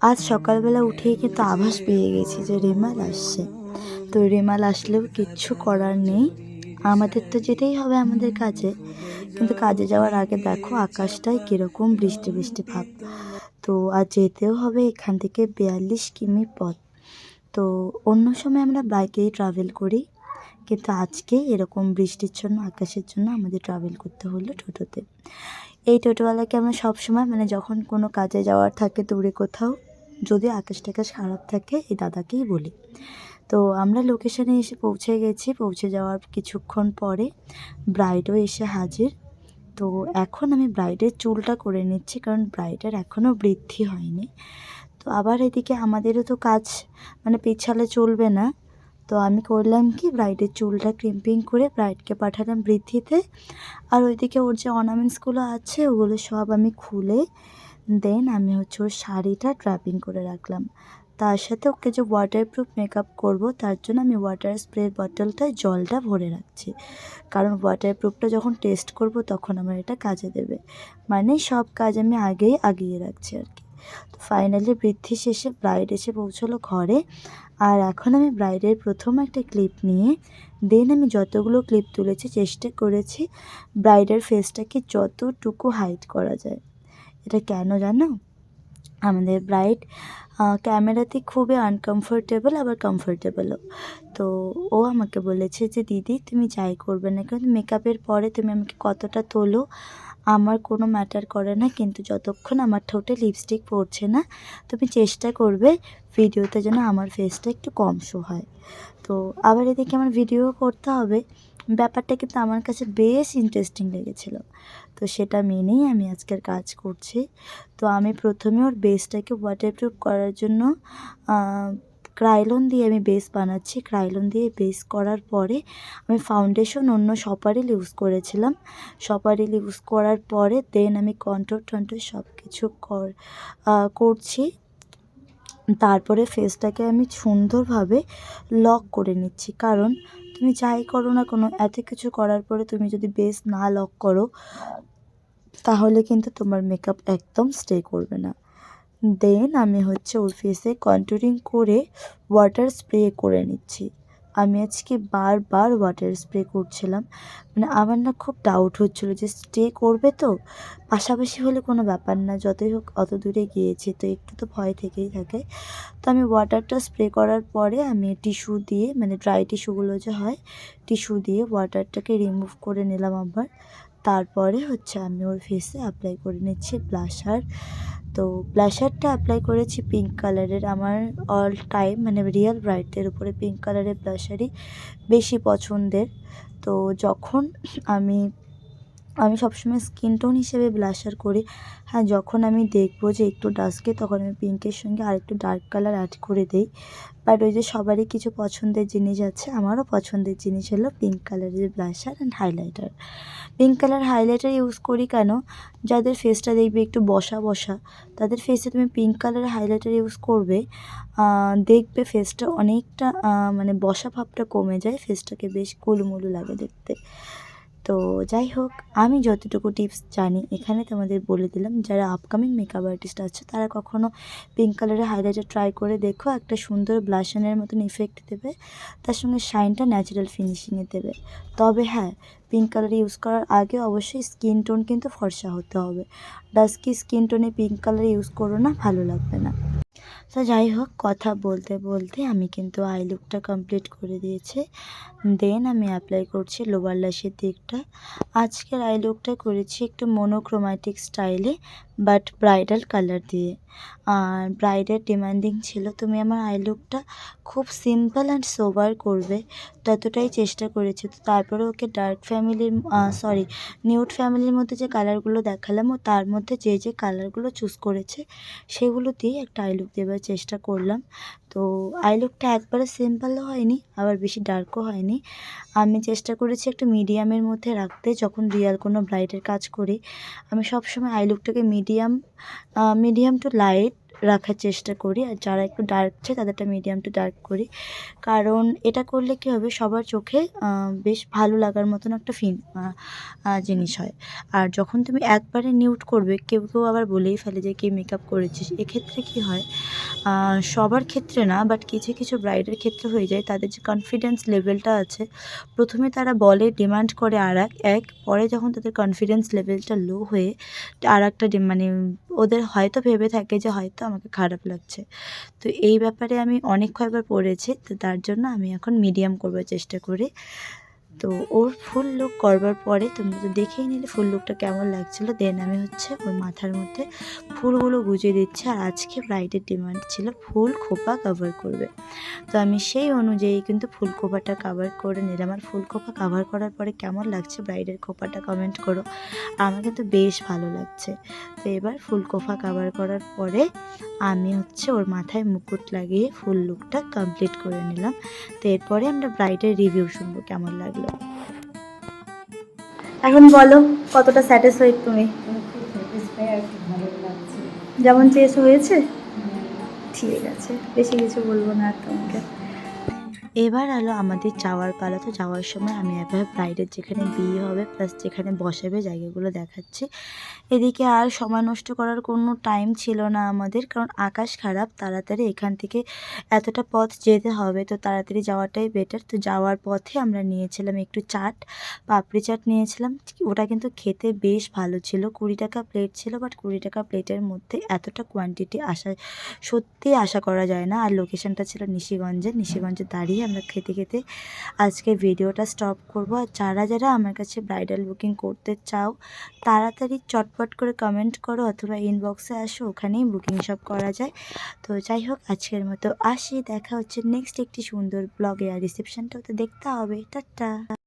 আজ সকালবেলা উঠেই কিন্তু আভাস পেয়ে গেছি যে রেমাল আসছে। তো রেমাল আসলেও কিচ্ছু করার নেই, আমাদের তো যেতেই হবে আমাদের কাজে। কিন্তু কাজে যাওয়ার আগে দেখো আকাশটায় কীরকম বৃষ্টি বৃষ্টি ভাব। তো আজ যেতেও হবে, এখান থেকে 42 কিমি পথ। তো অন্য সময় আমরা বাইকেই ট্রাভেল করি, কিন্তু আজকে এরকম বৃষ্টির জন্য, আকাশের জন্য আমাদের ট্রাভেল করতে হলো টোটোতে। এই টোটোওয়ালাকে আমরা সবসময় যখন কোনো কাজে যাওয়ার থাকে দূরে কোথাও, যদি আকাশ টাকাশ খারাপ থাকে এই দাদাকেই বলি। তো আমরা লোকেশানে এসে পৌঁছে গেছি। পৌঁছে যাওয়ার কিছুক্ষণ পরে ব্রাইডও এসে হাজির। তো এখন আমি ব্রাইডের চুলটা করে নিচ্ছি, কারণ ব্রাইডের এখনও বৃদ্ধি হয়নি। তো আবার এদিকে আমাদেরও তো কাজ পিছালে চলবে না। তো আমি করলাম কি, ব্রাইডের চুলটা ক্রিম্পিং করে ব্রাইডকে পাঠালাম বৃদ্ধিতে। আর ওইদিকে ওর যে অর্নামেন্টসগুলো আছে ওগুলো সব আমি খুলে দেন আমি ওর শাড়িটা ড্র্যাপিং করে রাখলাম। তার সাথে ওকে যে ওয়াটারপ্রুফ মেকআপ করব, তার জন্য আমি ওয়াটার স্প্রে বটলটায় জলটা ভরে রাখছি, কারণ ওয়াটারপ্রুফটা যখন টেস্ট করব তখন আমার এটা কাজে দেবে। সব কাজ আমি আগেই আগিয়ে রাখছি আর কি। তো ফাইনালি বৃদ্ধি শেষে ব্রাইড এসে পৌঁছলো ঘরে। আর এখন আমি ব্রাইডের প্রথম একটা ক্লিপ নিয়ে দেন আমি যতগুলো ক্লিপ তুলেছি চেষ্টা করেছি ব্রাইডের ফেসটাকে যতটুকু হাইড করা যায়। এটা কেন জানো? আমাদের ব্রাইড ক্যামেরাতে খুবই আনকমফোর্টেবল, আবার কমফোর্টেবলও। তো ও আমাকে বলেছে যে দিদি তুমি যাই করবে না কেন, মেকআপের পরে তুমি আমাকে কতটা তোলো আমার কোনো ম্যাটার করে না, কিন্তু যতক্ষণ আমার ঠোঁটে লিপস্টিক পড়ছে না তুমি চেষ্টা করবে ভিডিওতে যেন আমার ফেসটা একটু কম শো হয়। তো আবার এদিকে আমার ভিডিও করতে হবে, ব্যাপারটা কিন্তু আমার কাছে বেশ ইন্টারেস্টিং লেগেছিলো। তো সেটা মেনেই আমি আজকের কাজ করছি। তো আমি প্রথমে ওর বেসটাকে ওয়াটারপ্রুফ করার জন্য ক্রাইলন দিয়ে আমি বেস বানাচ্ছি। ক্রাইলন দিয়ে বেস করার পরে আমি ফাউন্ডেশন অন্য সপারিল ইউজ করেছিলাম। সপারিল ইউজ করার পরে দেন আমি কন্ট্রোর টন্ট্রোর সব কিছু করছি। তারপরে ফেসটাকে আমি সুন্দরভাবে লক করে নিচ্ছি, কারণ তুমি যাই করো না কোনো এত কিছু করার পরে তুমি যদি বেস না লক করো তাহলে কিন্তু তোমার মেকআপ একদম স্টে করবে না। দেন আমি ওর ফেসে কন্ট্যুরিং করে ওয়াটার স্প্রে করে নিচ্ছি। আমি আজকে বারবার ওয়াটার স্প্রে করছিলাম, আমার না খুব ডাউট হচ্ছিলো যে স্টে করবে তো। পাশাপাশি হলে কোনো ব্যাপার না, যতই হোক অত দূরে গিয়েছি তো একটু তো ভয় থেকেই থাকে। তো আমি ওয়াটারটা স্প্রে করার পরে আমি টিস্যু দিয়ে ড্রাই টিস্যুগুলো যে হয় টিস্যু দিয়ে ওয়াটারটাকে রিমুভ করে নিলাম আবার। তারপরে আমি ওর ফেসে অ্যাপ্লাই করে নিচ্ছি ব্লাশার। তো ব্লাশারটা অ্যাপ্লাই করেছি পিঙ্ক কালারের। আমার অল টাইম রিয়েল ব্রাইডদের উপরে পিঙ্ক কালারের ব্লাশারই বেশি পছন্দের। তো যখন আমি আমি সবসময় স্কিন টোন হিসেবে ব্লাশার করি। হ্যাঁ, যখন আমি দেখবো যে একটু ডাস্কে তখন আমি পিঙ্কের সঙ্গে আরেকটু ডার্ক কালার অ্যাড করে দিই। বাট ওই যে সবারই কিছু পছন্দের জিনিস আছে, আমারও পছন্দের জিনিস হলো পিঙ্ক কালারের blusher and highlighter. Pink colour highlighter use করি কেন, যাদের ফেসটা দেখবে একটু বসা বসা তাদের ফেসে তুমি পিঙ্ক কালারের হাইলাইটার ইউজ করবে, দেখবে ফেসটা অনেকটা বসা ভাবটা কমে যায়, ফেসটাকে বেশ কুলুমুলু লাগে দেখতে। তো যাই হোক, আমি যতটুকু টিপস জানি এখানে তোমাদের বলে দিলাম। যারা আপকামিং মেকআপ আর্টিস্ট আছে তারা কখনও পিঙ্ক কালারের হাইলাইটার ট্রাই করে দেখো, একটা সুন্দর ব্লাশনের মতন ইফেক্ট দেবে, তার সঙ্গে শাইনটা ন্যাচারাল ফিনিশিংয়ে দেবে। তবে হ্যাঁ, পিঙ্ক কালার ইউজ করার আগে অবশ্যই স্কিন টোন কিন্তু ফর্সা হতে হবে। ডাস্কি স্কিন টোনে পিঙ্ক কালার ইউজ করো না, ভালো লাগবে না। তো যাই হোক, কথা বলতে বলতে আমি কিন্তু আই লুকটা কমপ্লিট করে দিয়েছি। দেন আমি অ্যাপ্লাই করছি লোয়ার ল্যাশের দিকটা। আজকের আই লুকটা করেছি একটু মোনোক্রোম্যাটিক স্টাইলে, বাট ব্রাইডাল কালার দিয়ে। আর ব্রাইডের ডিমান্ডিং ছিল তুমি আমার আই লুকটা খুব সিম্পল অ্যান্ড সোবার করবে, ততটাই চেষ্টা করেছি। তো তারপরে ওকে ডার্ক ফ্যামিলির নিউড ফ্যামিলির মধ্যে যে কালারগুলো দেখালাম, ও তার মধ্যে যে যে কালারগুলো চুজ করেছে সেগুলো দিয়ে একটা আই লুক দেওয়ার চেষ্টা করলাম। তো আই লুকটা একবারে সিম্পলও হয়নি, আবার বেশি ডার্কও হয়নি। আমি চেষ্টা করেছি একটু মিডিয়ামের মধ্যে রাখতে। যখন রিয়াল কোনো ব্রাইডের কাজ করি আমি সবসময় আই লুকটাকে মিডিয়াম টু লাইট রাখার চেষ্টা করি, আর যারা একটু ডার্ক চায় তাদেরটা মিডিয়াম টু ডার্ক করি। কারণ এটা করলে কী হবে, সবার চোখে বেশ ভালো লাগার মতন একটা জিনিস হয়। আর যখন তুমি একবারে নিউড করবে, কেউ কেউ আবার বলেই ফেলে যে কি মেকআপ করেছিস। এক্ষেত্রে কী হয়, সবার ক্ষেত্রে না, বাট কিছু কিছু ব্রাইডের ক্ষেত্রে হয়ে যায়, তাদের যে কনফিডেন্স লেভেলটা আছে, প্রথমে তারা বলে ডিমান্ড করে পরে যখন তাদের কনফিডেন্স লেভেলটা লো হয়ে আর একটা মানে ওদের হয়তো ভেবে থাকে যে হয়তো আমাকে খারাপ লাগছে। তো এই ব্যাপারে আমি অনেক কয়েকবার পড়েছি, তো তার জন্য আমি এখন মিডিয়াম করবার চেষ্টা করি। তো ওর ফুল লুক করবার পরে তোমরা তো দেখেই নিলে ফুল লুকটা কেমন লাগছিলো। দেন আমি হচ্ছে ওর মাথার মধ্যে ফুলগুলো গুজিয়ে দিচ্ছি। আর আজকে ব্রাইডের ডিমান্ড ছিল ফুল খোপা কভার করবে, তো আমি সেই অনুযায়ী কিন্তু ফুল খোপাটা কভার করে নিলাম। আর ফুল খোপা কভার করার পরে কেমন লাগছে ব্রাইডের খোপাটা কমেন্ট করো। আমার কিন্তু বেশ ভালো লাগছে। তো এবার ফুল খোপা কভার করার পরে আমি হচ্ছে ওর মাথায় মুকুট লাগিয়ে ফুল লুকটা কমপ্লিট করে নিলাম। তো এরপরে আমরা ব্রাইডের রিভিউ শুনবো কেমন লাগলো। এখন বলো কতটা স্যাটিসফাইড তুমি? যেমন চেয়েছো হয়েছে? ঠিক আছে, বেশি কিছু বলবো না আর তোমাকে। এবার হলো আমাদের যাওয়ার পালা। তো যাওয়ার সময় আমি একবার ব্রাইডের যেখানে বিয়ে হবে প্লাস যেখানে বসাবে জায়গাগুলো দেখাচ্ছি। এদিকে আর সময় নষ্ট করার কোনো টাইম ছিল না আমাদের, কারণ আকাশ খারাপ, তাড়াতাড়ি এখান থেকে এতটা পথ যেতে হবে, তো তাড়াতাড়ি যাওয়াটাই বেটার। তো যাওয়ার পথে আমরা নিয়েছিলাম একটু চাট, পাপড়ি চাট নিয়েছিলাম। ওটা কিন্তু খেতে বেশ ভালো ছিল, 20 টাকা প্লেট ছিল, বাট 20 টাকা প্লেটের মধ্যে এতটা কোয়ান্টিটি সত্যিই আশা করা যায় না। আর লোকেশানটা ছিল নিশিগঞ্জে দাঁড়িয়ে আমরা খেতে খেতে আজকে ভিডিওটা স্টপ করব। আর যারা যারা আমার কাছে ব্রাইডাল বুকিং করতে চাও তাড়াতাড়ি চটপট করে কমেন্ট করো অথবা ইনবক্সে আসো, ওখানেই বুকিং সব করা যায়। তো যাই হোক, আজকের মতো আসি, দেখা হচ্ছে নেক্সট একটি সুন্দর ব্লগে। আর রিসেপশনটাও তো দেখতে হবে। টাটা।